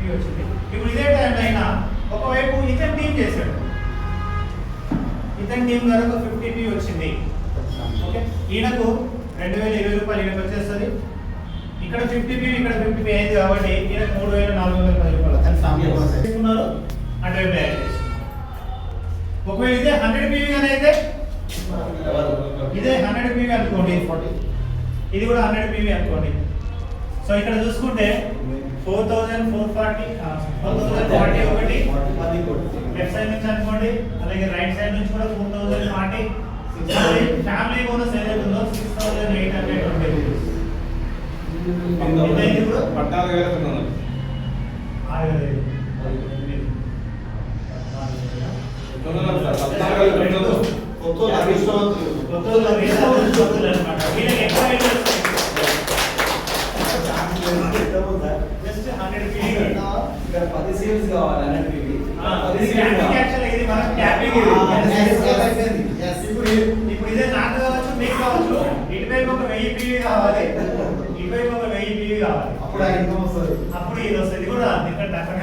50 వచ్చింది. ఇప్పుడు ఇదే టైంలో అయినా ఒకవైపు ఇతని టీం చేశాడు, ఇతని టీం గారు ఒక 50p వచ్చింది. ఓకే, ఈయనకు 2020 రూపాయలు ఈయనకు వచ్చేస్తుంది. ఇక్కడ 50p ఇక్కడ 50p అయింది కాబట్టి ఈయనకు 3410 రూపాయలు తీసుకున్నారు. అటువైపు యాడ్ చేసి ఒకవేళ ఇదే 100p అని అయితే ఇదే 100p అనుకోండి, ఇది కూడా 100p అనుకోండి. సో ఇక్కడ చూసుకుంటే 4040 ఒకటి లెఫ్ట్ సైడ్ నుంచి అనుకోండి, అలాగే రైట్ సైడ్ నుంచి కూడా 4040. ఫ్యామిలీ బోనస్ ఏదైతే ఉందో 6820 కూడా 14,000 10 సేల్స్ కావాలి. 100p ఇప్పుడు ఇదే నాకు కావచ్చు, మీకు కావచ్చు. ఇటువైపు ఒక 1000p కావాలి, ఇటువైపు ఒక 1000p కావాలి. అప్పుడు ఆ ఇన్కమ్ వస్తుంది. అప్పుడు ఇది వస్తుంది కూడా ఎందుకంటే అక్కడ